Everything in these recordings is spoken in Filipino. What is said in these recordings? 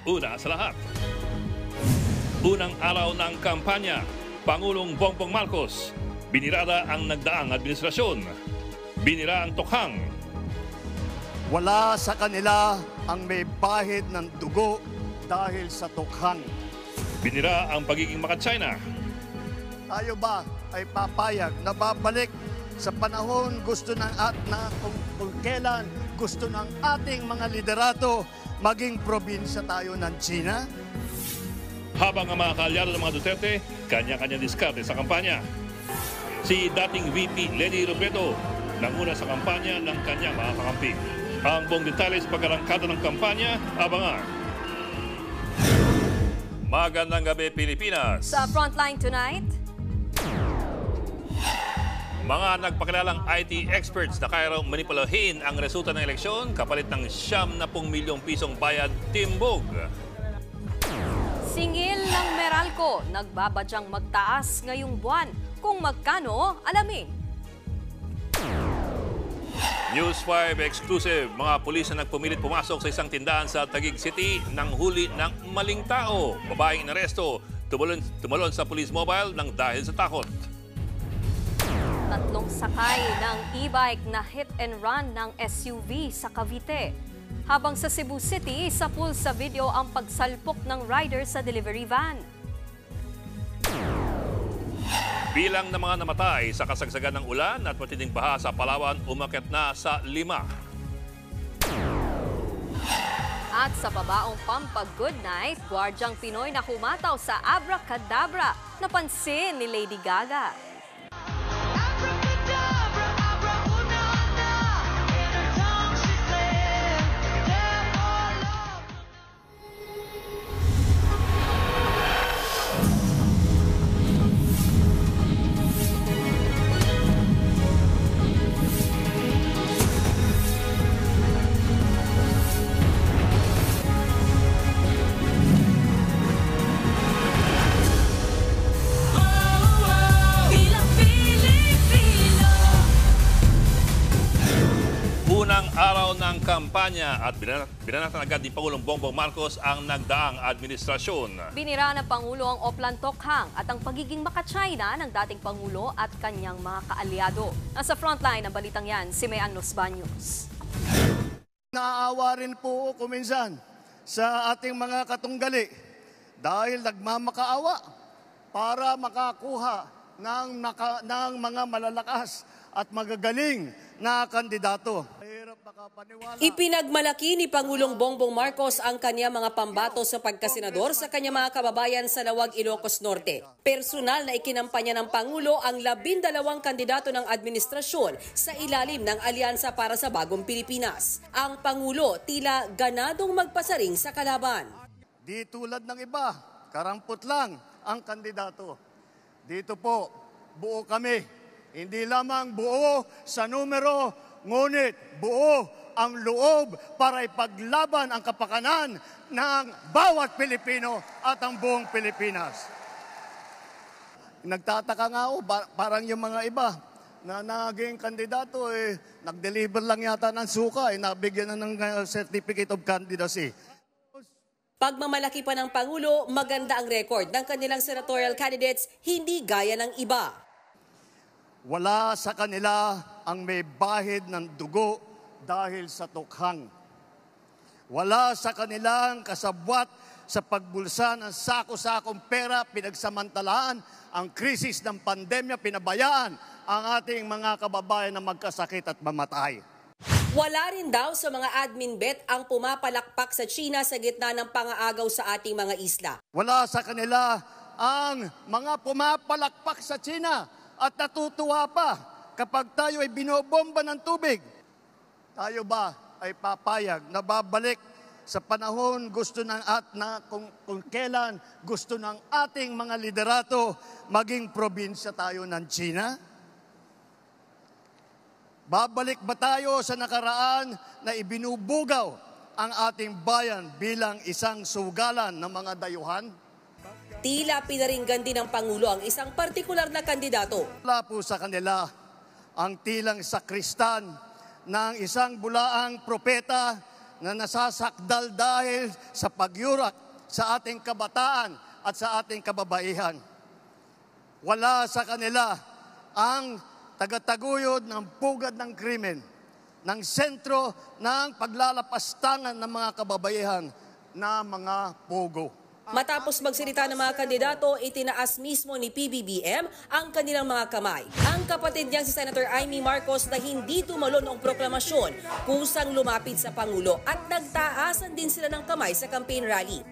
Una sa lahat, unang araw ng kampanya, Pangulong Bongbong Marcos, binirada ang nagdaang administrasyon, binira ang tukhang. Wala sa kanila ang may bahid ng dugo dahil sa tukhang. Binira ang pagiging maka-China. Tayo ba ay papayag na babalik sa panahon gusto ng kung kailan gusto ng ating mga liderato maging probinsya tayo ng China? Habang ang mga kaalyado ng mga Duterte, kanya-kanya diskarte sa kampanya. Si dating VP Leni Robredo nanguna sa kampanya ng kanyang mga kakampi. Ang buong detalye sa pag-arangkada ng kampanya, abangan. Magandang gabi, Pilipinas. Sa Frontline tonight, mga nagpakilalang IT experts na kaya raw manipulahin ang resulta ng eleksyon kapalit ng 70 milyong pisong bayad timbog. singil ng Meralco, nagbabadyang magtaas ngayong buwan. Kung magkano, alamin. News 5 exclusive, mga pulis na nagpumilit pumasok sa isang tindahan sa Taguig City nang huli ng maling tao. Babaeng inaresto, tumalon sa police mobile nang dahil sa takot. Tatlong sakay ng e-bike na hit and run ng SUV sa Cavite. Habang sa Cebu City, sa pool sa video ang pagsalpok ng rider sa delivery van. Bilang ng mga namatay sa kasagsagan ng ulan at matinding baha sa Palawan umakyat na sa 5. At sa babaong pampag-good night, gwardyang Pinoy na humataw sa Abracadabra, napansin ni Lady Gaga. Unang araw ng kampanya at binanatan agad ni Pangulong Bongbong Marcos ang nagdaang administrasyon. Binira ng Pangulo ang Oplan Tokhang at ang pagiging maka-China ng dating Pangulo at kanyang mga kaalyado. Nasa frontline ng balitang yan, si Mayan Los-Baños. Naaawa rin po ako minsan sa ating mga katunggali dahil nagmamakaawa para makakuha ng mga malalakas at magagaling na kandidato. Ipinagmalaki ni Pangulong Bongbong Marcos ang kanya mga pambato sa pagkasenador sa kanya mga kababayan sa Lawag, Ilocos Norte. Personal na ikinampanya ng Pangulo ang 12 kandidato ng administrasyon sa ilalim ng Alyansa para sa Bagong Pilipinas. Ang Pangulo tila ganadong magpasaring sa kalaban. Di tulad ng iba, karampot lang ang kandidato. Dito po, buo kami. Hindi lamang buo sa numero, ngunit buo ang loob para ipaglaban ang kapakanan ng bawat Pilipino at ang buong Pilipinas. Nagtataka nga ako, parang yung mga iba na naging kandidato, nag-deliver lang yata ng suka, nabigyan na ng certificate of candidacy. Pagmamalaki pa ng Pangulo, maganda ang record ng kanilang senatorial candidates, hindi gaya ng iba. Wala sa kanila ang may bahid ng dugo dahil sa tukhang. Wala sa kanilang kasabwat sa pagbulsa ng sako-sakong pera, pinagsamantalaan ang krisis ng pandemya, pinabayaan ang ating mga kababayan na magkasakit at mamatay. Wala rin daw sa mga admin bet ang pumapalakpak sa China sa gitna ng pangaagaw sa ating mga isla. Wala sa kanila ang mga pumapalakpak sa China at natutuwa pa kapag tayo ay binobomba ng tubig. Tayo ba ay papayag na babalik sa panahon gusto ng kung kailan gusto ng ating mga liderato maging probinsya tayo ng China? Babalik ba tayo sa nakaraan na ibinubugaw ang ating bayan bilang isang sugalan ng mga dayuhan? Tila pinaringgan din ng Pangulo ang isang partikular na kandidato. Wala po sa kanila ang tilang sakristan ng isang bulaang propeta na nasasakdal dahil sa pagyurak sa ating kabataan at sa ating kababaihan. Wala sa kanila ang tagataguyod ng pugad ng krimen, ng sentro ng paglalapastangan ng mga kababaihan na mga pugo. Matapos magsalita ng mga kandidato, itinaas mismo ni PBBM ang kanilang mga kamay. Ang kapatid niyang si Senator Amy Marcos na hindi tumalo noong proklamasyon, kusang lumapit sa Pangulo at nagtaasan din sila ng kamay sa campaign rally.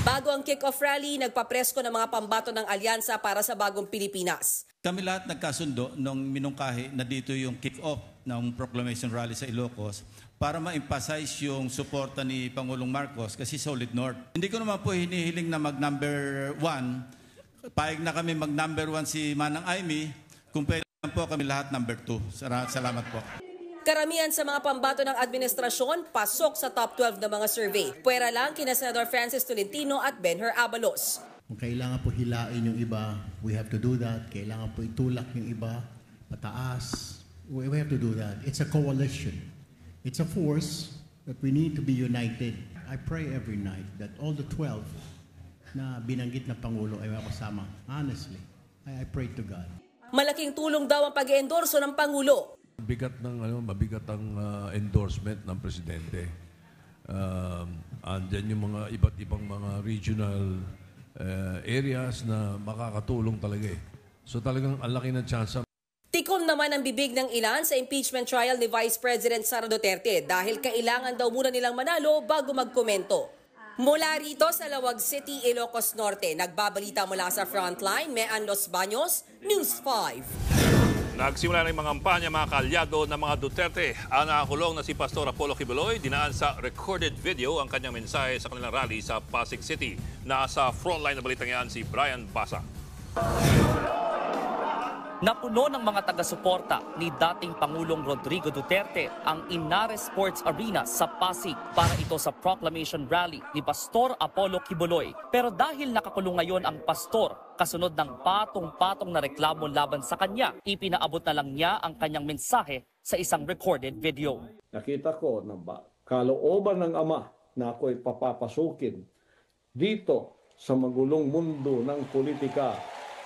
Bago ang kick-off rally, nagpapresko ng mga pambato ng alyansa para sa bagong Pilipinas. Kami lahat nagkasundo nung minungkahi na dito yung kick-off ng proclamation rally sa Ilocos para ma-emphasize yung suporta ni Pangulong Marcos kasi solid north. Hindi ko naman po hinihiling na mag-number 1. Payag na kami mag-number 1 si Manang Amy. Kung pwede po kami lahat number 2. Salamat po. Karamihan sa mga pambato ng administrasyon pasok sa top 12 na mga survey. Puwera lang kina Senator Francis Tolentino at Benher Abalos. Kung kailangan po hilain yung iba, we have to do that. Kailangan po itulak yung iba, pataas. We have to do that. It's a coalition. It's a force that we need to be united. I pray every night that all the 12 na binanggit na Pangulo ay makasama. Honestly, I pray to God. Malaking tulong daw ang pag-endorso ng Pangulo. Mabigat ang endorsement ng presidente. Andyan yung mga iba't ibang mga regional areas na makakatulong talaga eh. So talagang ang laki ng chance. Tikom naman ang bibig ng ilan sa impeachment trial ni Vice President Sara Duterte dahil kailangan daw muna nilang manalo bago magkomento. Mula rito sa Lawag City, Ilocos Norte, nagbabalita mula sa Frontline, Mean Los Baños, News 5. Nagsimula na yung mga kampanya, mga kaalyado ng mga Duterte. Ang nakakulong na si Pastor Apollo Kibuloy, dinaan sa recorded video ang kanyang mensahe sa kanilang rally sa Pasig City. Nasa frontline na balitang yan si Brian Basa. Napuno ng mga taga-suporta ni dating Pangulong Rodrigo Duterte ang Inares Sports Arena sa Pasig para ito sa proclamation rally ni Pastor Apollo Kibuloy. Pero dahil nakakulong ngayon ang pastor, kasunod ng patong-patong na reklamo laban sa kanya, ipinaabot na lang niya ang kanyang mensahe sa isang recorded video. Nakita ko na kalooban ng Ama na ako'y papapasukin dito sa magulong mundo ng politika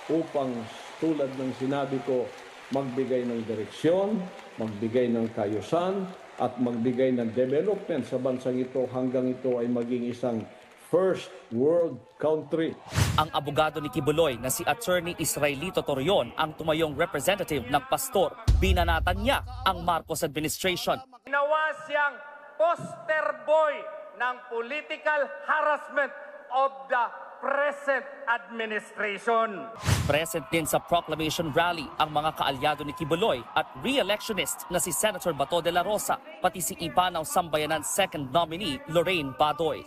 upang tulad ng sinabi ko, magbigay ng direksyon, magbigay ng kayusan, at magbigay ng development sa bansang ito hanggang ito ay maging isang first world country. Ang abogado ni Kibuloy na si Attorney Israelito Torion ang tumayong representative ng pastor. Binanatan niya ang Marcos administration. Ginawa siyang poster boy ng political harassment of the present administration. Present din sa proclamation rally ang mga kaalyado ni Kibuloy at re-electionist na si Senator Bato de la Rosa, pati si Ibanaw Sambayanan second nominee Lorraine Badoy.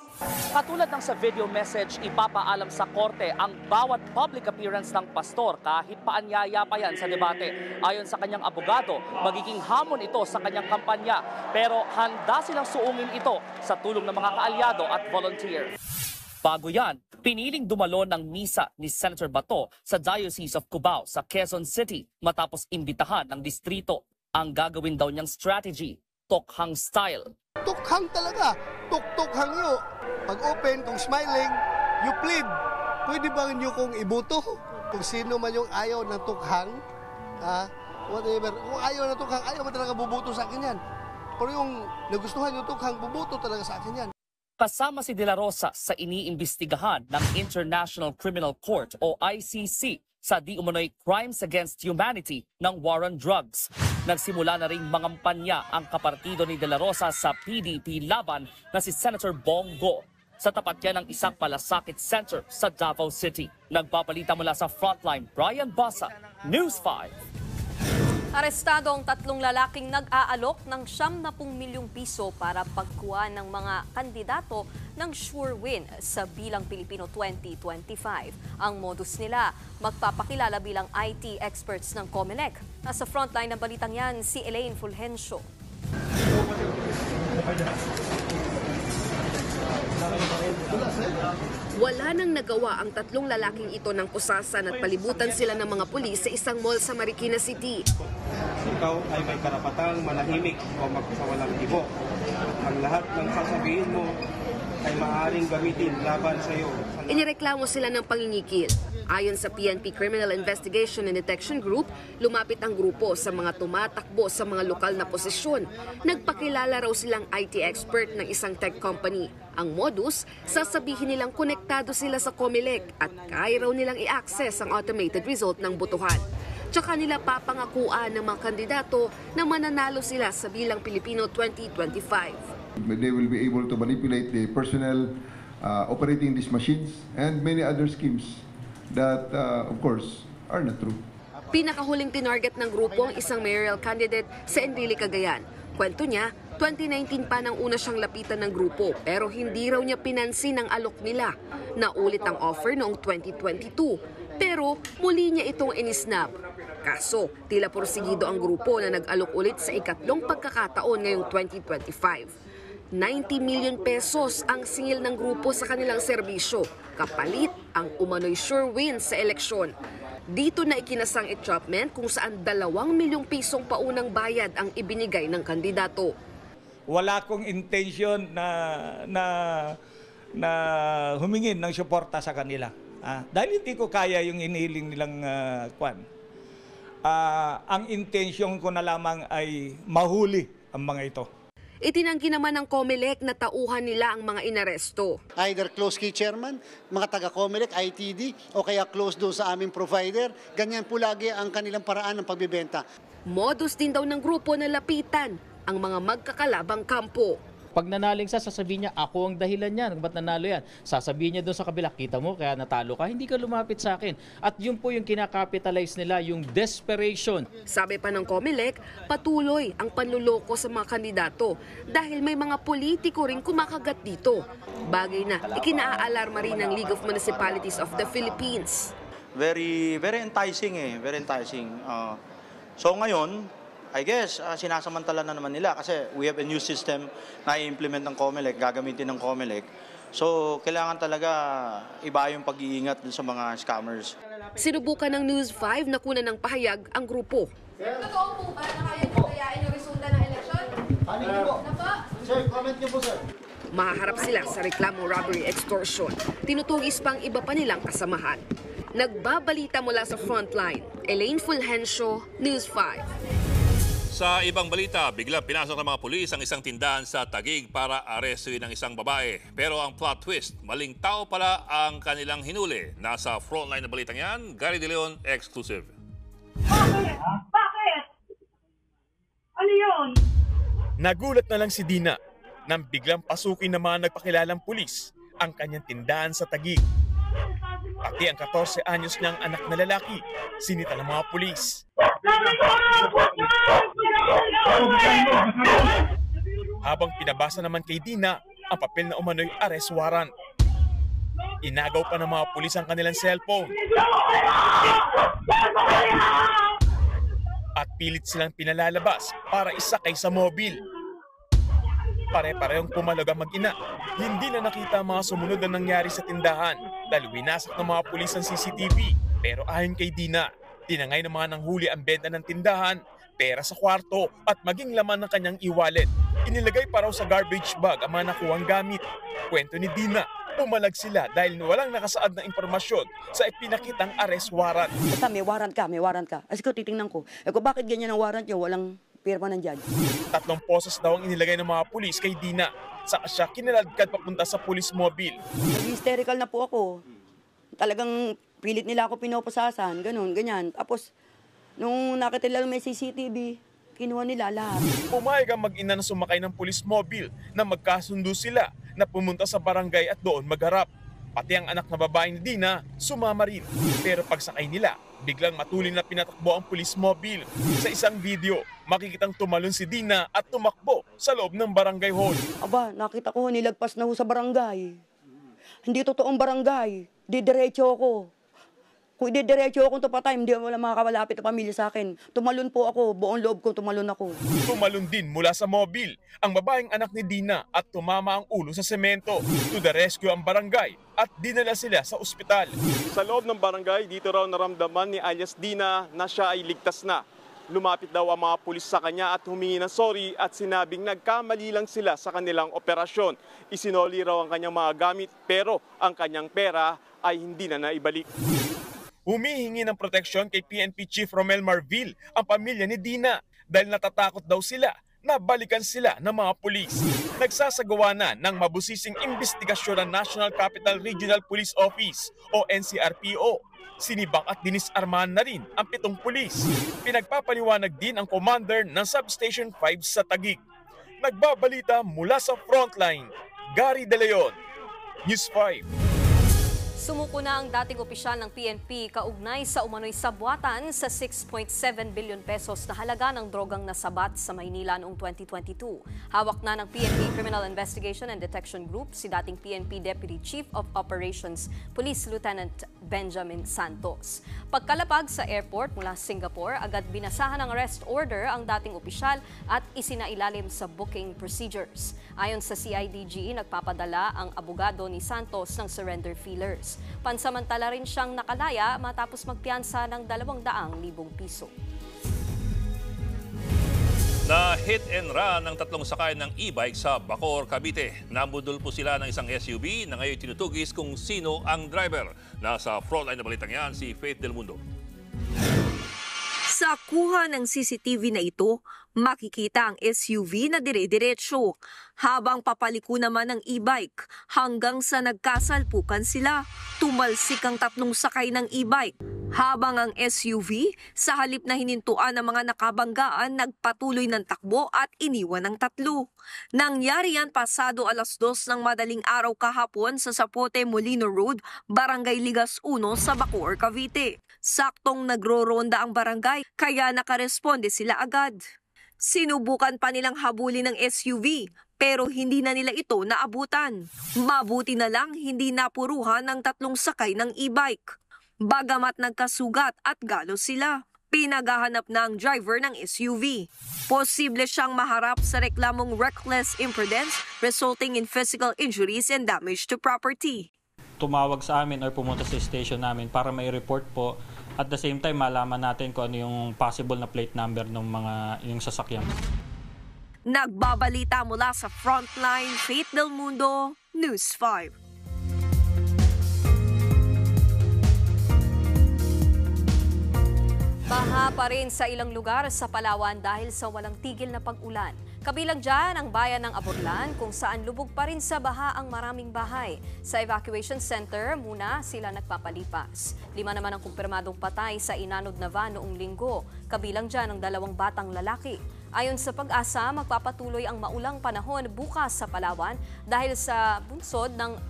Katulad ng sa video message, ipapaalam sa korte ang bawat public appearance ng pastor kahit paanyaya pa yan sa debate. Ayon sa kanyang abogado, magiging hamon ito sa kanyang kampanya, pero handa silang suungin ito sa tulong ng mga kaalyado at volunteer. Bago yan, piniling dumalo ng misa ni Senator Bato sa Diocese of Cubao sa Quezon City matapos imbitahan ng distrito. Ang gagawin daw niyang strategy, tokhang style. Tukhang talaga, tuk-tukhang nyo. Pag open, kung smiling, you plead. Pwede ba nyo kong ibuto? Kung sino man yung ayaw ng tukhang, whatever. Kung ayaw ng tukhang, ayaw man talaga bubuto sa akin yan. Pero yung nagustuhan yung tukhang, bubuto talaga sa akin yan. Kasama si De La Rosa sa iniimbestigahan ng International Criminal Court o ICC sa di umano'y crimes against humanity ng war on drugs. Nagsimula na ring mangampanya ang kapartido ni De La Rosa sa PDP laban na si Senator Bongo sa tapat niya ng isang malasakit center sa Davao City. Nagpapalita mula sa Frontline, Brian Basa, News 5. Arestado ang 3 lalaking nag-aalok ng 70 milyong piso para pagkuha ng mga kandidato ng sure win sa Bilang Pilipino 2025. Ang modus nila, magpapakilala bilang IT experts ng COMELEC. Nasa frontline ng balitang yan, si Elaine Fulgencio. Wala nang nagawa ang 3 lalaking ito ng pusasan at palibutan sila ng mga pulis sa isang mall sa Marikina City. Ikaw ay may karapatang manahimik o magpasawalang ibo. ang lahat ng sasabihin mo ay maaaring gamitin laban sa iyo. Inireklamo sila ng pangingikil. Ayon sa PNP Criminal Investigation and Detection Group, lumapit ang grupo sa mga tumatakbo sa mga lokal na posisyon. Nagpakilala raw silang IT expert ng isang tech company. Ang modus, sasabihin nilang konektado sila sa COMELEC at kaya raw nilang i-access ang automated result ng botohan. Tsaka nila papangakuan ng mga kandidato na mananalo sila sa Bilang Pilipino 2025. They will be able to manipulate the personnel operating these machines and many other schemes that, of course, are not true. Pinakahuling tinarget ng grupo ang isang mayoral candidate sa Enrile, Cagayan. Kwento niya, 2019 pa nang una siyang lapitan ng grupo pero hindi raw niya pinansin ang alok nila. Naulit ang offer noong 2022 pero muli niya itong inisnab. Kaso, tila porsigido ang grupo na nag-alok ulit sa ikatlong pagkakataon ngayong 2025. 90 million pesos ang singil ng grupo sa kanilang serbisyo, kapalit ang umano'y sure win sa eleksyon. Dito na ikinasang entrapment kung saan 2 milyong pisong paunang bayad ang ibinigay ng kandidato. Wala kong intention na humingin ng suporta sa kanila. Dahil hindi ko kaya yung inihiling nilang kwan. Ang intention ko na lamang ay mahuli ang mga ito. Itinanggi naman ng COMELEC na tauhan nila ang mga inaresto. Either close key chairman, mga taga-COMELEC, ITD, o kaya close doon sa aming provider. Ganyan po lagi ang kanilang paraan ng pagbibenta. Modus din daw ng grupo na lapitan ang mga magkakalabang kampo. Pag nanaling siya, sasabihin niya, ako ang dahilan niyan. Ba't nanalo yan? Sasabihin niya doon sa kabila, kita mo, kaya natalo ka, hindi ka lumapit sa akin. At yun po yung kinakapitalize nila, yung desperation. Sabi pa ng COMELEC, patuloy ang panluloko sa mga kandidato dahil may mga politiko rin kumakagat dito. Bagay na ikinaalarma rin ng League of Municipalities of the Philippines. Very enticing very enticing. So ngayon, I guess, sinasamantala na naman nila kasi we have a new system na i-implement ng COMELEC, gagamitin ng COMELEC. So, kailangan talaga iba yung pag-iingat sa mga scammers. Sinubukan ng News 5 na kunan ng pahayag ang grupo. Totoo po ba na kaya niyo kayain yung resulta ng eleksyon? Sir, comment niyo po, sir. Mahaharap sila sa reklamo, robbery, extortion. Tinutugis pang iba pa nilang kasamahan. Nagbabalita mula sa frontline, Elaine Fulgencio, News 5. Sa ibang balita, biglang pinasok ng mga pulis ang isang tindahan sa Taguig para arestuin ng isang babae. Pero ang plot twist, maling tao pala ang kanilang hinuli. Nasa frontline na balitang yan, Gary De Leon, exclusive. Bakit? Ano yun? Nagulat na lang si Dina nang biglang pasukin ng mga nagpakilalang pulis ang kanyang tindahan sa Taguig. Pati ang 14 anyos niyang anak na lalaki, sinita ng mga pulis. Habang pinabasa naman kay Dina ang papel na umano'y arrest warrant. Inagaw pa ng mga pulis ang kanilang cellphone. At pilit silang pinalalabas para isakay sa mobil. Pare-parehong pumalag ang mag-ina. Hindi na nakita ang mga sumunod na nangyari sa tindahan dahil winasak ng mga pulis ang CCTV. Pero ayon kay Dina, tinangay ng mga nanghuli ang benta ng tindahan, pera sa kwarto at maging laman ng kanyang e-wallet. Inilagay pa raw sa garbage bag ang mga nakuhang gamit. Kwento ni Dina, pumalag sila dahil walang nakasaad na impormasyon sa ipinakitang arrest warrant. Basta may warrant ka. As ko titingnan ko, bakit ganyan ang warrant niya, walang pirma ng judge. 3 poses daw ang inilagay ng mga pulis kay Dina. Saka siya kinaladkad papunta sa police mobile. Hysterical na po ako. Talagang pilit nila ako pinoposasan, ganyan. Tapos, nung nakita nila may CCTV, kinuha nila lahat. Pumayag ang mag-ina na sumakay ng police mobile na magkasundo sila na pumunta sa barangay at doon magharap. Pati ang anak na babaeng Dina, sumama rin. Pero pagsakay nila, biglang matulin na pinatakbo ang police mobile. Sa isang video, makikitang tumalon si Dina at tumakbo sa loob ng barangay hall. Aba, nakita ko nilagpas na ho sa barangay. Hindi totoong barangay. Didiretso ako. Kung didiretso akong tupatay, hindi wala makakalapit na pamilya sa akin. Tumalon po ako, buong loob ko tumalon ako. Tumalon din mula sa mobil ang babaeng anak ni Dina at tumama ang ulo sa semento. To the rescue ang barangay at dinala sila sa ospital. Sa loob ng barangay, dito raw naramdaman ni alias Dina na siya ay ligtas na. Lumapit daw ang mga pulis sa kanya at humingi ng sorry at sinabing nagkamali lang sila sa kanilang operasyon. Isinoli raw ang kanyang mga gamit pero ang kanyang pera ay hindi na naibalik. Humihingi ng proteksyon kay PNP Chief Romel Marvil ang pamilya ni Dina dahil natatakot daw sila na balikan sila ng mga pulis. Nagsasagawa na ng mabusising investigasyon ng National Capital Regional Police Office o NCRPO. Sinibak at dinisarmahan na rin ang 7 pulis. Pinagpapaliwanag din ang commander ng Substation 5 sa Taguig. Nagbabalita mula sa frontline, Gary De Leon, News 5. Sumuko na ang dating opisyal ng PNP kaugnay sa umano'y sabwatan sa 6.7 billion pesos na halaga ng drogang nasabat sa Maynila noong 2022. Hawak na ng PNP Criminal Investigation and Detection Group si dating PNP Deputy Chief of Operations Police Lieutenant Benjamin Santos. Pagkalapag sa airport mula Singapore, agad binasahan ng arrest order ang dating opisyal at isinailalim sa booking procedures. Ayon sa CIDG, nagpapadala ang abogado ni Santos ng surrender feelers. Pansamantala rin siyang nakalaya matapos magpiyansa ng 200,000 piso. Na hit and run ng 3 sakay ng e-bike sa Bacoor, Cavite. Nabudol po sila ng isang SUV na ngayon tinutugis kung sino ang driver. Nasa frontline na balitang yan si Faith Del Mundo. Sa kuha ng CCTV na ito, makikita ang SUV na dire-diretso habang papaliko naman ang e-bike hanggang sa nagkasalpukan sila. Tumalsik ang 3 sakay ng e-bike habang ang SUV sa halip na hinintuan ng mga nakabanggaan nagpatuloy ng takbo at iniwan ng 3. Nangyari yan pasado 2:00 ng madaling araw kahapon sa Zapote Molino Road, Barangay Ligas 1 sa Bacoor, Cavite. Saktong nagro-ronda ang barangay kaya nakaresponde sila agad. Sinubukan pa nilang habulin ng SUV pero hindi na nila ito naabutan. Mabuti na lang hindi napuruhan ng 3 sakay ng e-bike. Bagamat nagkasugat at galo sila, pinaghahanap na ang driver ng SUV. Posible siyang maharap sa reklamong reckless imprudence resulting in physical injuries and damage to property. Tumawag sa amin or pumunta sa station namin para may report po. At the same time, malaman natin kung ano yung possible na plate number ng yung sasakyan. Nagbabalita mula sa frontline, Faith Del Mundo, News 5. Baha pa rin sa ilang lugar sa Palawan dahil sa walang tigil na pag-ulan. Kabilang dyan ang bayan ng Aborlan kung saan lubog pa rin sa baha ang maraming bahay. Sa evacuation center, muna sila nagpapalipas. 5 naman ang kumpirmadong patay sa inanod na van noong linggo. Kabilang dyan ang 2 batang lalaki. Ayon sa Pag-asa, magpapatuloy ang maulang panahon bukas sa Palawan dahil sa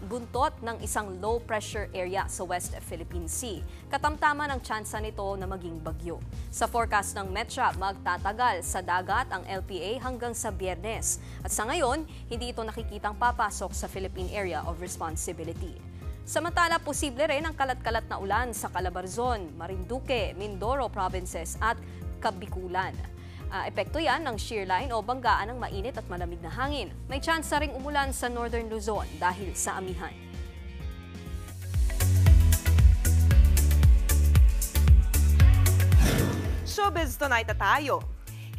buntot ng isang low-pressure area sa West Philippine Sea. Katamtaman ang tsansa nito na maging bagyo. Sa forecast ng Metro, magtatagal sa dagat ang LPA hanggang sa Biyernes. At sa ngayon, hindi ito nakikitang papasok sa Philippine Area of Responsibility. Samantala, posible rin ang kalat-kalat na ulan sa Calabarzon, Marinduque, Mindoro Provinces at Kabikulan. Epekto yan ng shear line o banggaan ng mainit at malamig na hangin. May tsansa ring umulan sa Northern Luzon dahil sa amihan. Showbiz Tonight na tayo.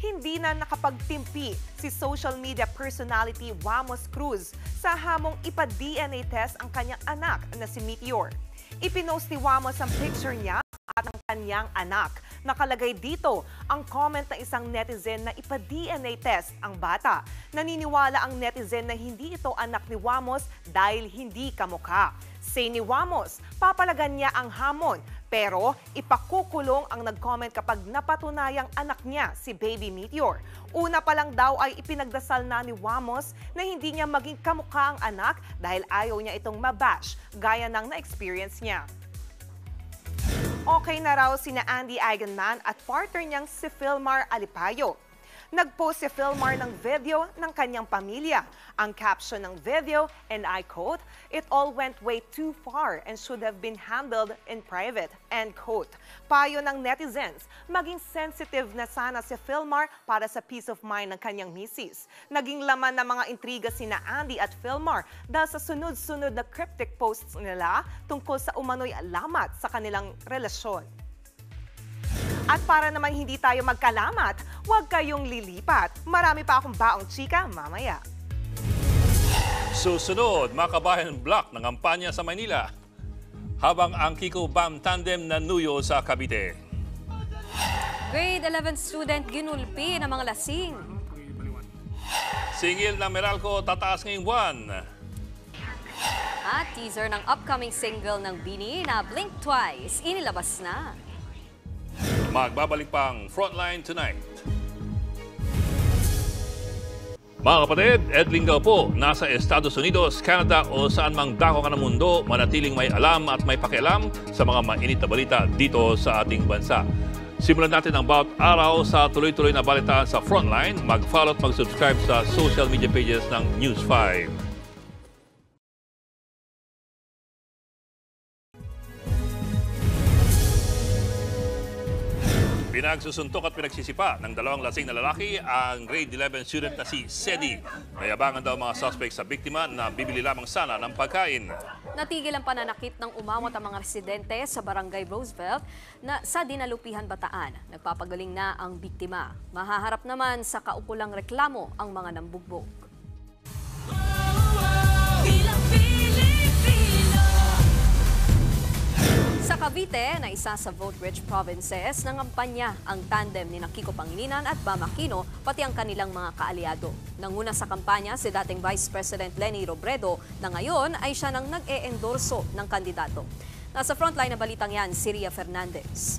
Hindi na nakapagtimpi si social media personality Wamos Cruz sa hamong ipa-DNA test ang kanyang anak na si Meteor. Ipinost ni Wamos ang picture niya at ang kanyang anak. Nakalagay dito ang comment ng isang netizen na ipa-DNA test ang bata. Naniniwala ang netizen na hindi ito anak ni Wamos dahil hindi kamukha. Say ni Wamos, papalagan niya ang hamon pero ipakukulong ang nag-comment kapag napatunayang anak niya si Baby Meteor. Una pa lang daw ay ipinagdasal na ni Wamos na hindi niya maging kamukha ang anak dahil ayaw niya itong mabash gaya ng na-experience niya. Okay na raw sina Andy Eigenman at partner niyang si Philmar Alipayo. Nag-post si Philmar ng video ng kanyang pamilya. Ang caption ng video, and I quote, "It all went way too far and should have been handled in private," end quote. Payo ng netizens, maging sensitive na sana si Philmar para sa peace of mind ng kanyang misis. Naging laman ng mga intriga sina Andy at Philmar dahil sa sunod-sunod na cryptic posts nila tungkol sa umano'y alamat sa kanilang relasyon. At para naman hindi tayo magkalamat, huwag kayong lilipat. Marami pa akong baong chika mamaya. Susunod, makabayan block ng kampanya sa Maynila. Habang ang Kiko Bam tandem na nuyo sa Cavite. Grade 11 student ginulpi ng mga lasing. Singil ng Meralco tataas ngayong buwan. At teaser ng upcoming single ng Bini na Blink Twice, inilabas na. Magbabalik pang Frontline tonight. Mga kapatid, Ed Lingaw po, nasa Estados Unidos, Canada o saan mang dako ka ng mundo, manatiling may alam at may pakialam sa mga mainit na balita dito sa ating bansa. Simulan natin ang bawat araw sa tuloy-tuloy na balitaan sa Frontline. Mag-follow at mag-subscribe sa social media pages ng News 5. Pinagsusuntok at pinagsisipa ng dalawang lasing na lalaki ang grade 11 student na si Sedi. Nayabangan daw mga suspect sa biktima na bibili lamang sana ng pagkain. Natigil ang pananakit ng umawat ang mga residente sa Barangay Roosevelt na sa Dinalupihan, Bataan. Nagpapagaling na ang biktima. Mahaharap naman sa kaukulang reklamo ang mga nambugbog. Sa Cavite, na isa sa vote-rich provinces, nangampanya ang tandem ni Kiko Pangilinan at Bam Aquino, pati ang kanilang mga kaalyado. Nanguna sa kampanya si dating Vice President Leni Robredo na ngayon ay siya nang nag-e-endorso ng kandidato. Nasa frontline na balitang yan, si Ria Fernandez.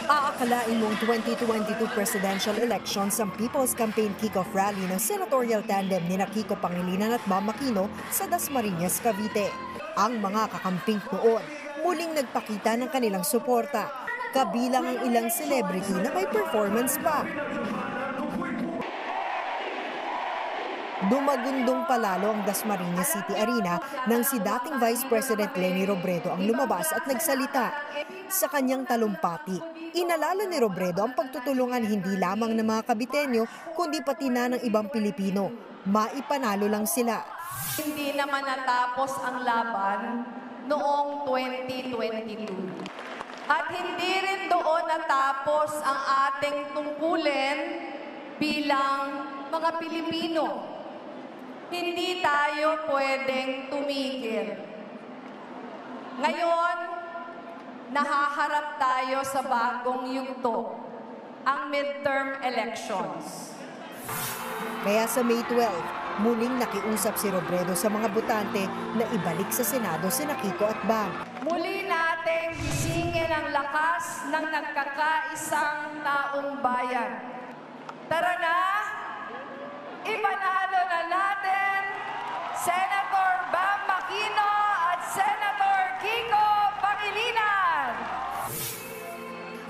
Aakalain mong 2022 presidential elections ang People's Campaign Kick-Off Rally ng senatorial tandem ni Kiko Pangilinan at Bam Aquino sa Dasmariñas, Cavite. Ang mga kakamping noon, muling nagpakita ng kanilang suporta, kabilang ang ilang celebrity na may performance pa. Dumagundong palalo ang Dasmariñas City Arena nang si dating Vice President Leni Robredo ang lumabas at nagsalita. Sa kanyang talumpati, inalala ni Robredo ang pagtutulungan hindi lamang ng mga Caviteño kundi pati na ng ibang Pilipino. Maipanalo lang sila. Hindi naman natapos ang laban noong 2022. At hindi rin doon natapos ang ating tungkulin bilang mga Pilipino. Hindi tayo pwedeng tumigil. Ngayon, nahaharap tayo sa bagong yugto, ang midterm elections. Kaya sa May 12, muling nakiusap si Robredo sa mga botante na ibalik sa Senado si Kiko at Bam. Muli nating gisingin ang lakas ng nagkakaisang taong bayan. Tara na, ipanalo na natin Senator Bam Aquino at Senator Kiko Pangilinan.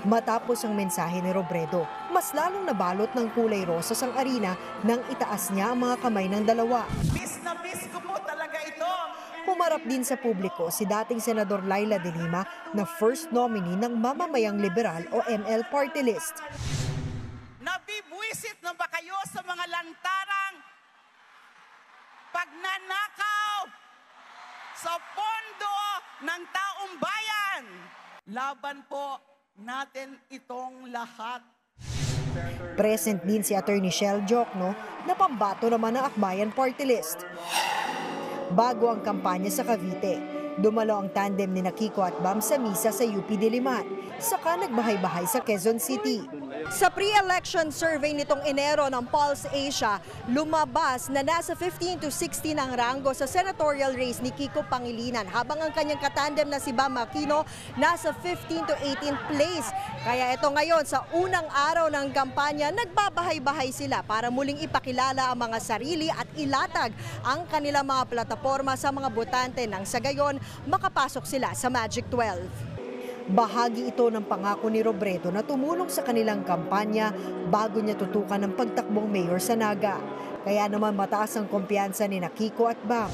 Matapos ang mensahe ni Robredo, mas lalong nabalot ng kulay rosas ang arena nang itaas niya ang mga kamay ng dalawa. Miss na miss ko po talaga ito. Humarap din sa publiko si dating Senador Laila De Lima na first nominee ng Mamamayang Liberal o ML Party List. Nabibwisit na ba kayo sa mga lantarang pagnanakaw sa pondo ng taong bayan? Laban po natin itong lahat. Present din si Attorney Shell Jokno na pambato naman ng Akbayan Party List. Bago ang kampanya sa Cavite, dumalo ang tandem ni Kiko at Bam sa misa sa UP Diliman, saka nagbahay-bahay sa Quezon City. Sa pre-election survey nitong Enero ng Pulse Asia, lumabas na nasa 15 to 16 ang ranggo sa senatorial race ni Kiko Pangilinan, habang ang kanyang katandem na si Bam Aquino nasa 15 to 18th place. Kaya ito ngayon, sa unang araw ng kampanya, nagbabahay-bahay sila para muling ipakilala ang mga sarili at ilatag ang kanilang mga plataforma sa mga botante nang sa gayon makapasok sila sa Magic 12. Bahagi ito ng pangako ni Robredo na tumulong sa kanilang kampanya bago niya tutukan ng pagtakbong mayor sa Naga. Kaya naman mataas ang kumpiyansa ni Kiko at Bam.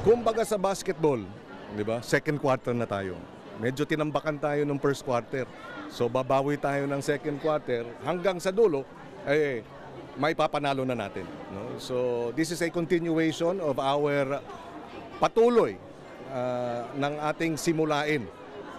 Kumbaga sa basketball, di ba? Second quarter na tayo. Medyo tinambakan tayo ng first quarter. So babawi tayo ng second quarter hanggang sa dulo, may papanalo na natin. No? So this is a continuation of our patuloy ng ating simulain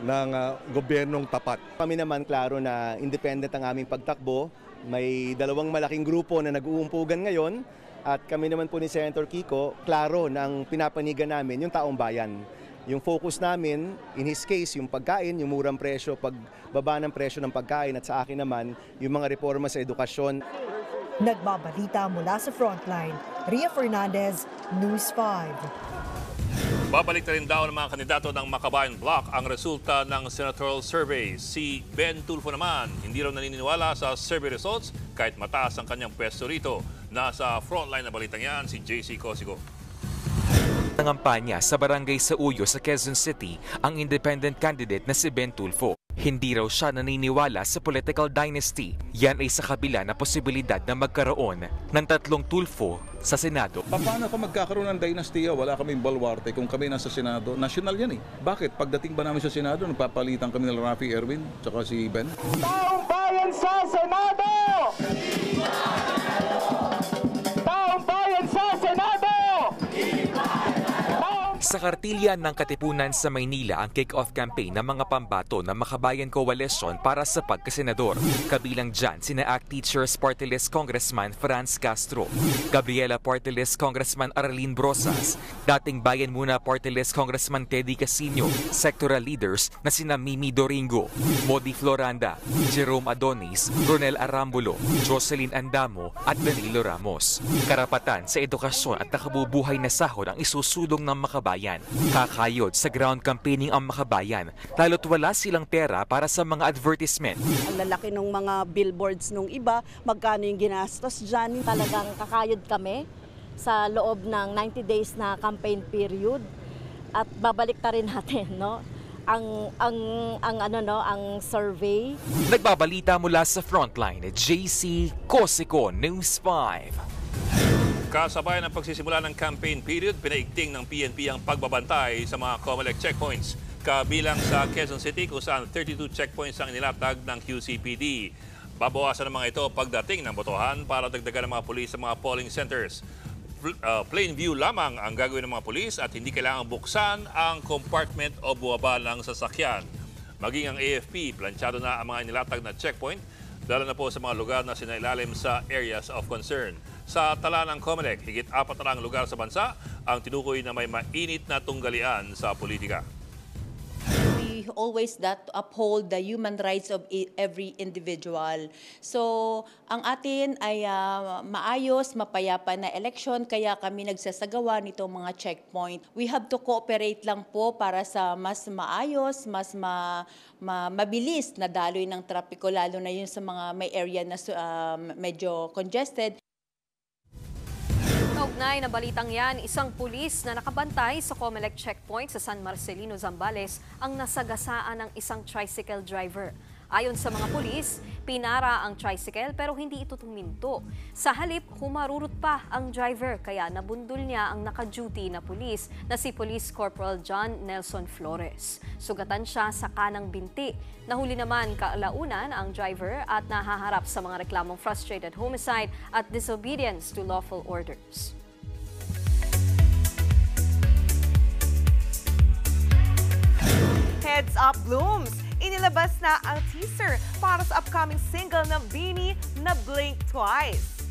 ng gobyernong tapat. Kami naman klaro na independent ang aming pagtakbo. May dalawang malaking grupo na nag-uumpugan ngayon at kami naman po ni Senator Kiko, klaro na ang pinapanigan namin yung taong bayan. Yung focus namin, in his case, yung pagkain, yung murang presyo, pagbaba ng presyo ng pagkain at sa akin naman, yung mga reforma sa edukasyon. Nagbabalita mula sa Frontline, Ria Fernandez, News 5. Babalik na rin daw ng mga kandidato ng Makabayan Bloc ang resulta ng senatorial survey. Si Ben Tulfo naman, hindi raw naniniwala sa survey results kahit mataas ang kanyang pwesto rito. Nasa Frontline na balitang yan, si JC Cosigo. Nangampanya sa barangay sa Uyo sa Quezon City ang independent candidate na si Ben Tulfo. Hindi raw siya naniniwala sa political dynasty. Yan ay sa kabila na posibilidad na magkaroon ng 3 Tulfo sa Senado. Paano kung magkakaroon ng dynastiya? Wala kaming balwarte kung kami nasa Senado. National yan eh. Bakit? Pagdating ba namin sa Senado, nagpapalitan kami ng Rafi Erwin tsaka si Ben? Taong bayan sa Senado! Taong bayan sa Senado! Sa kartilya ng Katipunan sa Maynila ang kick-off campaign ng mga pambato ng Makabayan Coalition para sa pagkasenador. Kabilang dyan sina ACT Teachers Party List Congressman Franz Castro, Gabriela Party List Congressman Arlene Brosas, dating Bayan Muna Party List Congressman Teddy Casino, sectoral leaders na sina Mimi Doringo, Modi Floranda, Jerome Adonis, Ronel Arambulo, Jocelyn Andamo at Danilo Ramos. Karapatan sa edukasyon at nakabubuhay na sahod ang isusulong ng Makabayan. Kakayod sa ground campaigning ang Makabayan, lalo't wala silang pera para sa mga advertisement. Ang lalaki ng mga billboards nung iba, magkano yung ginastos dyan. Talagang kakayod kami sa loob ng 90 days na campaign period at babalik na rin natin, no? Ang survey. Nagbabalita mula sa Frontline, JC Cosico, News 5. Kasabay ng pagsisimula ng campaign period, pinaigting ng PNP ang pagbabantay sa mga COMELEC checkpoints. Kabilang sa Quezon City kung saan 32 checkpoints ang inilatag ng QCPD. Babawasan ng mga ito pagdating ng botohan para dagdagan ng mga pulis sa mga polling centers. Plain view lamang ang gagawin ng mga pulis at hindi kailangang buksan ang compartment o buwaba ng sasakyan. Maging ang AFP, planchado na ang mga inilatag na checkpoint, lalo na po sa mga lugar na sinailalim sa areas of concern. Sa tala ng COMELEC, higit 4 na lugar sa bansa ang tinukoy na may mainit na tunggalian sa politika. We always uphold the human rights of every individual. So, ang atin ay maayos, mapayapa na eleksyon, kaya kami nagsasagawa nitong mga checkpoint. We have to cooperate lang po para sa mas maayos, mas mabilis na daloy ng trapiko, lalo na yun sa mga may area na medyo congested. Kaugnay na balitang yan, isang pulis na nakabantay sa COMELEC checkpoint sa San Marcelino, Zambales ang nasagasaan ng isang tricycle driver. Ayon sa mga pulis, pinara ang tricycle pero hindi ito tuminto. Sa halip, humarurot pa ang driver kaya nabundol niya ang naka-duty na pulis na si Police Corporal John Nelson Flores. Sugatan siya sa kanang binti. Nahuli naman kalaunan ang driver at nahaharap sa mga reklamong frustrated homicide at disobedience to lawful orders. Heads Up Blooms! Inilabas na ang teaser para sa upcoming single ng BINI na Blink Twice.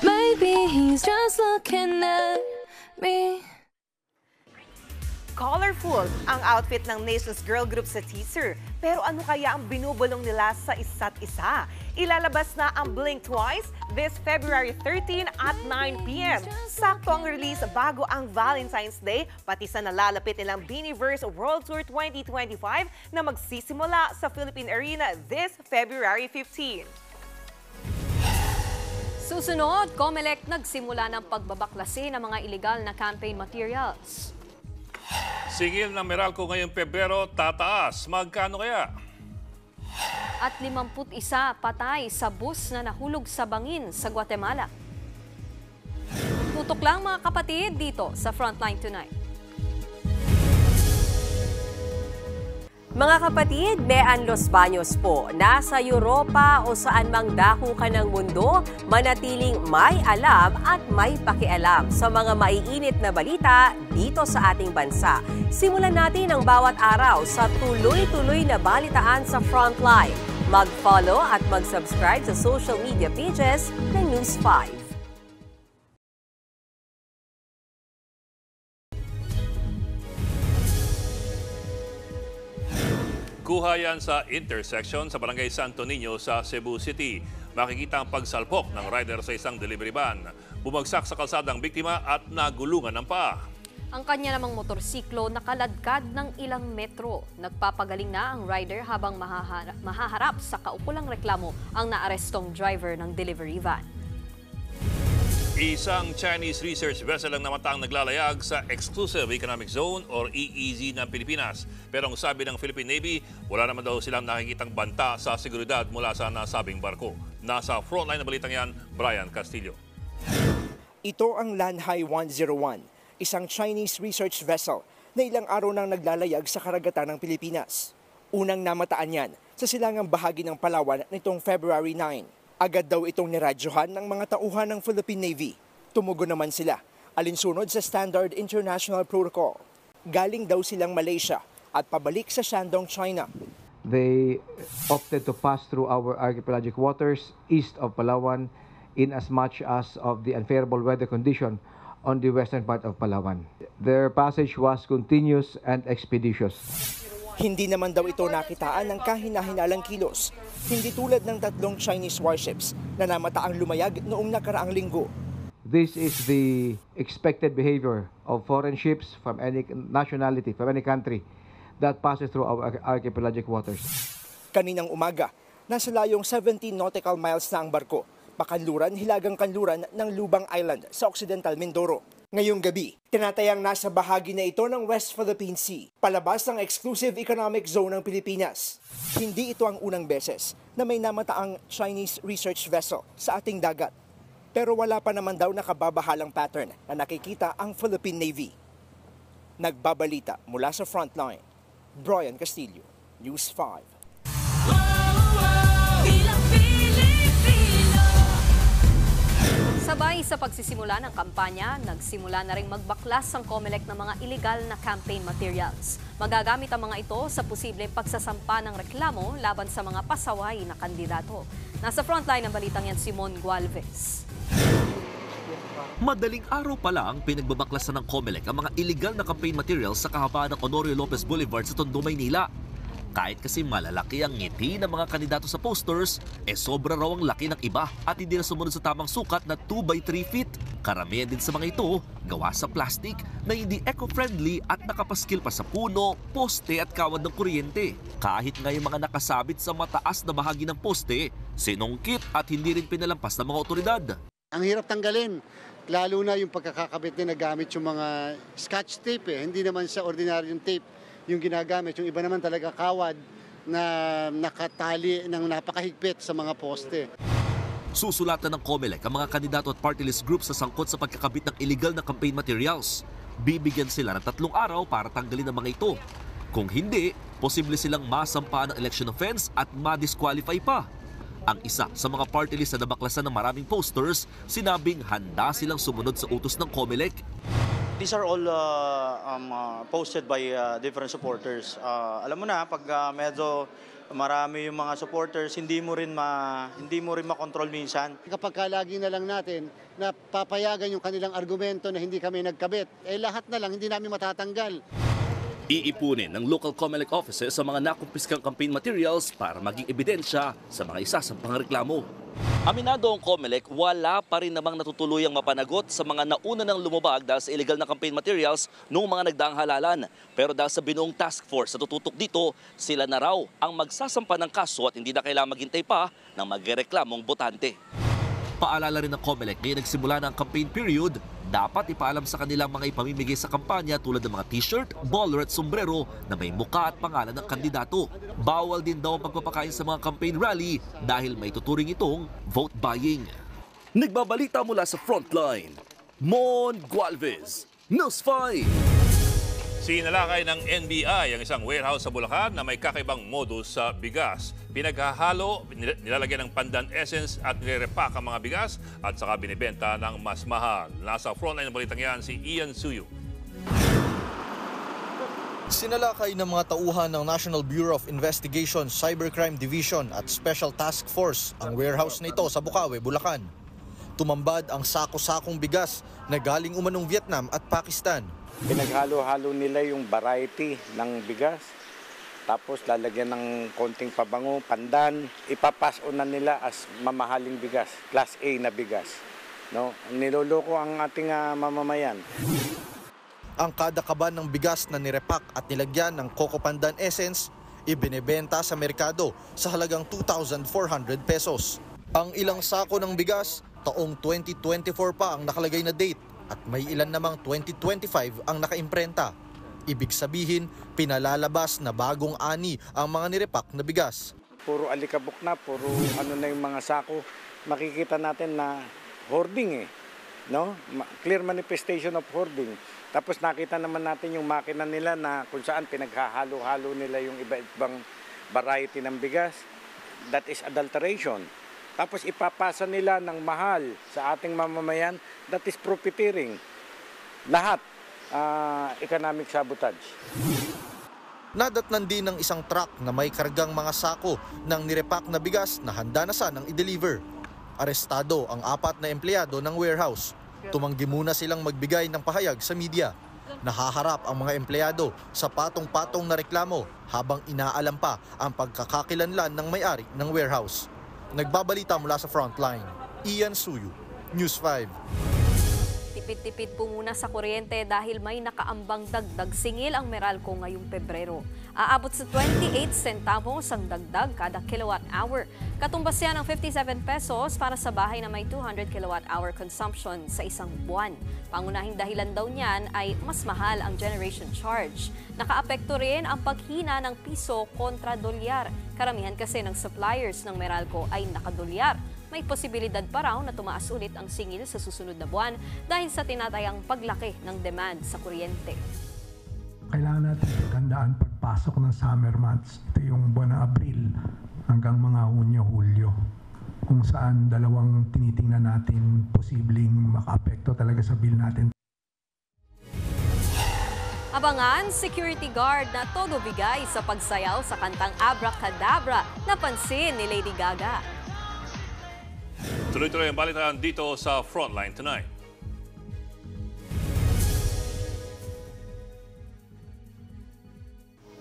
Maybe he's just looking at me. Colorful ang outfit ng Nations Girl Group sa teaser. Pero ano kaya ang binubulong nila sa isa't isa? Ilalabas na ang Blink Twice this February 13 at 9 p.m. Sakto ang release bago ang Valentine's Day, pati sa nalalapit nilang BINIverse World Tour 2025 na magsisimula sa Philippine Arena this February 15. Susunod, COMELEC nagsimula ng pagbabaklase ng mga illegal na campaign materials. Singil ng Meralco ngayong Pebrero tataas. Magkano kaya? At 51 patay sa bus na nahulog sa bangin sa Guatemala. Tutok lang mga kapatid dito sa Frontline Tonight. Mga kapatid, Mean Los Baños po. Nasa Europa o saan mang dako ka ng mundo, manatiling may alam at may pakialam sa mga maiinit na balita dito sa ating bansa. Simulan natin ang bawat araw sa tuloy-tuloy na balitaan sa Frontline. Mag-follow at mag-subscribe sa social media pages ng News 5. Kuha yan sa intersection sa Barangay Santo Niño sa Cebu City. Makikita ang pagsalpok ng rider sa isang delivery van. Bumagsak sa kalsada ang biktima at nagulungan ng paa. Ang kanya namang motorsiklo nakaladkad ng ilang metro. Nagpapagaling na ang rider habang mahaharap sa kaukulang reklamo ang naarestong driver ng delivery van. Isang Chinese research vessel ang namataang naglalayag sa Exclusive Economic Zone or EEZ ng Pilipinas. Pero ang sabi ng Philippine Navy, wala naman daw silang nakikitang banta sa seguridad mula sa nasabing barko. Nasa frontline na balitang yan, Brian Castillo. Ito ang Lanhai 101, isang Chinese research vessel na ilang araw nang naglalayag sa karagatan ng Pilipinas. Unang namataan yan sa silangang bahagi ng Palawan nitong February 9. Agad daw itong niradyohan ng mga tauhan ng Philippine Navy. Tumugon naman sila, alinsunod sa Standard International Protocol. Galing daw silang Malaysia at pabalik sa Shandong, China. They opted to pass through our archipelagic waters east of Palawan in as much as of the unfavorable weather condition on the western part of Palawan. Their passage was continuous and expeditious. Hindi naman daw ito nakitaan ng kahina-hinalang kilos, hindi tulad ng 3 Chinese warships na namataang lumayag noong nakaraang linggo. This is the expected behavior of foreign ships from any nationality, from any country that passes through our archipelagic waters. Kaninang umaga, nasa layong 17 nautical miles na ang barko, pakanluran, hilagang kanluran ng Lubang Island sa Occidental Mindoro. Ngayong gabi, tinatayang nasa bahagi na ito ng West Philippine Sea, palabas ng Exclusive Economic Zone ng Pilipinas. Hindi ito ang unang beses na may namataang Chinese research vessel sa ating dagat. Pero wala pa naman daw nakababahalang pattern na nakikita ang Philippine Navy. Nagbabalita mula sa Frontline, Brian Castillo, News 5. Sabay sa pagsisimula ng kampanya, nagsimula na ring magbaklas ang COMELEC ng mga illegal na campaign materials. Magagamit ang mga ito sa posibleng pagsasampa ng reklamo laban sa mga pasaway na kandidato. Nasa frontline ng balitang yan, Simon Gualvez. Madaling araw pa lang, pinagbabaklasan ng COMELEC ang mga illegal na campaign materials sa kahabaan ng Honorio Lopez Boulevard sa Tondo, Maynila. Kahit kasi malalaki ang ngiti ng mga kandidato sa posters, sobra raw ang laki ng iba at hindi na sumunod sa tamang sukat na 2x3 feet. Karamihan din sa mga ito, gawa sa plastic na hindi eco-friendly at nakapaskil pa sa puno, poste at kawad ng kuryente. Kahit nga yung mga nakasabit sa mataas na bahagi ng poste, sinungkit at hindi rin pinalampas ng mga otoridad. Ang hirap tanggalin, lalo na yung pagkakakabit na nagamit yung mga scotch tape. Hindi naman sa ordinaryong tape yung ginagamit. Yung iba naman talaga kawad na nakatali ng napakahigpit sa mga poste. Susulatan ng COMELEC ang mga kandidato at party list group sa sangkot sa pagkakabit ng illegal na campaign materials. Bibigyan sila ng 3 araw para tanggalin ang mga ito. Kung hindi, posible silang masampaan ng election offense at ma-disqualify pa. Ang isa sa mga party list na nabaklasan ng maraming posters, sinabing handa silang sumunod sa utos ng COMELEC. These are all posted by different supporters. Alam mo na, pag medyo marami yung mga supporters, hindi mo rin makontrol minsan. Kapag lagi na lang natin na papayagan yung kanilang argumento na hindi kami nagkabit, lahat na lang hindi namin matatanggal. Iipunin ng local COMELEC offices sa mga nakumpiskang campaign materials para maging ebidensya sa mga isasampang reklamo. Aminado ang COMELEC, wala pa rin namang natutuluyang mapanagot sa mga nauna ng lumabag dahil sa illegal na campaign materials noong mga nagdaang halalan. Pero dahil sa binuong task force na tututok dito, sila na raw ang magsasampa ng kaso at hindi na kailangang maghintay pa ng magreklamong botante. Paalala rin ng COMELEC na nagsimula na ang campaign period, dapat ipaalam sa kanilang mga ipamimigay sa kampanya tulad ng mga t-shirt, bowler at sombrero na may muka at pangalan ng kandidato. Bawal din daw ang pagpapakain sa mga campaign rally dahil may tuturing itong vote buying. Nagbabalita mula sa Frontline, Mon Gualvez, News 5. Si Sinalakay ng NBI ang isang warehouse sa Bulacan na may kakaibang modus sa bigas. Pinaghahalo, nilalagyan ng pandan essence at nire-repack ang mga bigas at saka binibenta ng mas mahal. Nasa frontline ng balitang yan si Ian Suyu. Sinalakay ng mga tauhan ng National Bureau of Investigation, Cybercrime Division at Special Task Force ang warehouse na ito sa Bukawi, Bulacan. Tumambad ang sako-sakong bigas na galing umanong Vietnam at Pakistan. Pinaghalo-halo nila yung variety ng bigas. Tapos lalagyan ng konting pabango, pandan. Ipapaso na nila as mamahaling bigas, class A na bigas. No? Niloloko ang ating mamamayan. Ang kada kaban ng bigas na nirepak at nilagyan ng Coco Pandan Essence, ibinebenta sa merkado sa halagang 2,400 pesos. Ang ilang sako ng bigas, taong 2024 pa ang nakalagay na date at may ilan namang 2025 ang nakaimprenta. Ibig sabihin, pinalalabas na bagong ani ang mga nirepak na bigas. Puro alikabok na, puro ano na yung mga sako. Makikita natin na hoarding no? Clear manifestation of hoarding. Tapos nakita naman natin yung makina nila na kung saan pinaghahalo-halo nila yung iba-ibang variety ng bigas. That is adulteration. Tapos ipapasa nila ng mahal sa ating mamamayan, that is profiteering. Lahat, economic sabotage. Nadatnan din ng isang truck na may kargang mga sako ng nirepak na bigas na handa na sanang i-deliver. Arestado ang 4 na empleyado ng warehouse. Tumanggi muna silang magbigay ng pahayag sa media. Nahaharap ang mga empleyado sa patong-patong na reklamo habang inaalam pa ang pagkakakilanlan ng may-ari ng warehouse. Nagbabalita mula sa frontline, Ian Suyu, News 5. Tipid-tipid po muna sa kuryente dahil may nakaambang dagdag singil ang Meralco ngayong Pebrero. Aabot sa 28 centavos ang dagdag kada kilowatt hour. Katumbas yan ng 57 pesos para sa bahay na may 200 kilowatt hour consumption sa isang buwan. Pangunahing dahilan daw niyan ay mas mahal ang generation charge. Nakaapekto rin ang paghina ng piso kontra dolyar. Karamihan kasi ng suppliers ng Meralco ay nakadolyar. May posibilidad pa raw na tumaas ulit ang singil sa susunod na buwan dahil sa tinatayang paglaki ng demand sa kuryente. Kailangan natin paghandaan pagpasok ng summer months. Ito yung buwan ng Abril hanggang mga Hunyo, Hulyo, kung saan dalawang tinitingnan natin posibleng makaapekto talaga sa bill natin. Abangan, security guard na todo bigay sa pagsayaw sa kantang Abracadabra na pansin ni Lady Gaga. Tuloy-tuloy ang balitaan dito sa Frontline Tonight.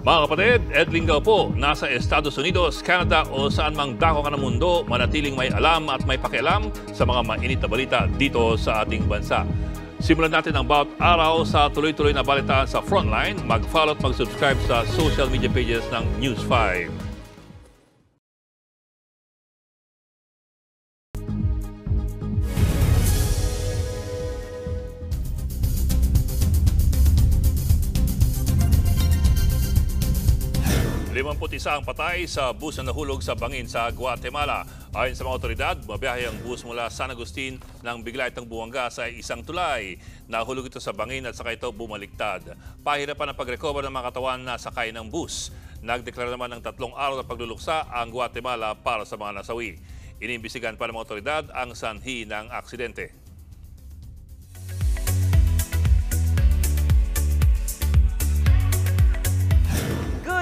Mga kapatid, Ed Lingao po, nasa Estados Unidos, Canada o saan mang dako ka ng mundo, manatiling may alam at may pakialam sa mga mainit na balita dito sa ating bansa. Simulan natin ang bawat araw sa tuloy-tuloy na balitaan sa Frontline. Mag-follow at mag-subscribe sa social media pages ng News 5. Isa ang patay sa bus na nahulog sa bangin sa Guatemala. Ayon sa mga otoridad, mabiyahe ang bus mula San Agustin nang bigla itong buwangga sa isang tulay. Nahulog ito sa bangin at saka ito bumaliktad. Pahirapan ang pag-recover ng mga katawan na sakay ng bus. Nagdeklara naman ng 3 araw na pagluluksa ang Guatemala para sa mga nasawi. Inimbisigan pa ng mga otoridad ang sanhi ng aksidente.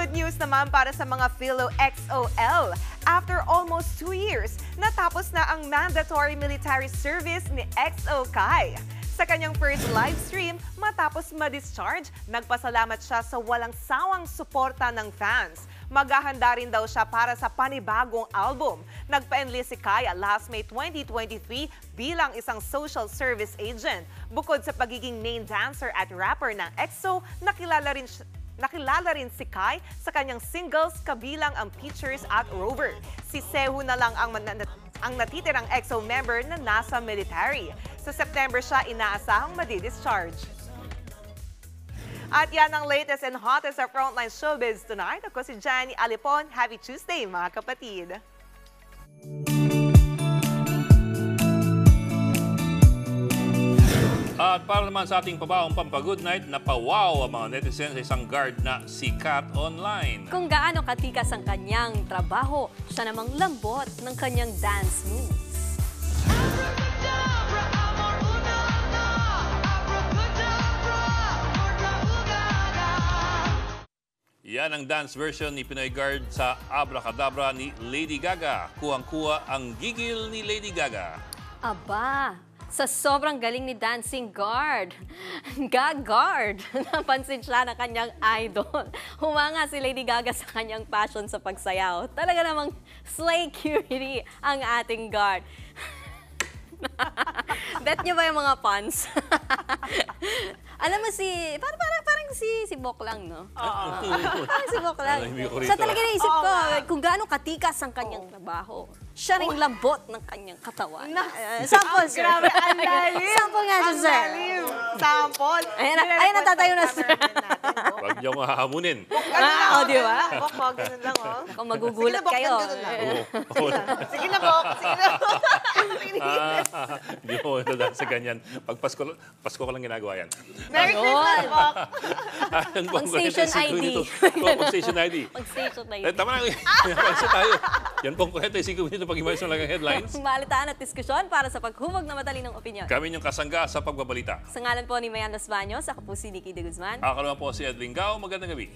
Good news naman para sa mga Philo XOL. After almost 2 years, natapos na ang mandatory military service ni XO Kai. Sa kanyang first live stream, matapos ma-discharge, nagpasalamat siya sa walang sawang suporta ng fans. Maghahanda rin daw siya para sa panibagong album. Nagpa-enlist si Kaya last May 2023 bilang isang social service agent. Bukod sa pagiging main dancer at rapper ng EXO, nakilala rin si Kai sa kanyang singles kabilang ang Pictures at Rover. Si Sehu na lang ang natitirang EXO member na nasa military. Sa September siya inaasahang madi-discharge. At yan ang latest and hottest sa Frontline Showbiz tonight. Ako si Jenny Alipon. Happy Tuesday mga kapatid! At para naman sa ating pabaong pampa-good night, napawaw ang mga netizens sa isang guard na sikat online. Kung gaano katikas ang kanyang trabaho, siya namang lambot ng kanyang dance moves. Yan ang dance version ni Pinoy Guard sa Abracadabra ni Lady Gaga. Kuwang-kuwa ang gigil ni Lady Gaga. Aba, sa sobrang galing ni Dancing Guard, Gagard, napansin siya ng kanyang idol. Humanga si Lady Gaga sa kanyang passion sa pagsayaw. Talaga namang slay cutie ang ating guard. Bet niyo ba yung mga puns? Alam mo parang si Bok lang, no? Parang si Bok lang. Siya talaga naisip ko, kung gaano katikas ang kanyang trabaho. Siya ring lambot ng kanyang katawan. Sample, sir. Grabe, ang lalim. Sample nga siya, sir. Ang lalim. Sample. Ayun, natatayo na, sir. Huwag niyo mahahamunin. Di ba? Bok, ganun lang, oh. Kung magugulat kayo. Sige na, Bok. Sige na, Bok. Hindi mo dadaan sa ganyan. Pag Pasko ko lang ginagawa yan. Merry Christmas, Bok. Pang-station ID. Pang-station ID. Pang-station ID. Tama na. Tayo. Yan pong 45 minuto pag-imayos ng lagang headlines. Balitaan at diskusyon para sa paghubog na matalinong opinyon. Kami yung kasangga sa pagbabalita. Sa ngalan po ni Mayan Los Baños, ako po si Nikki de Guzman. Ako naman po si Edwin Gao. Magandang gabi.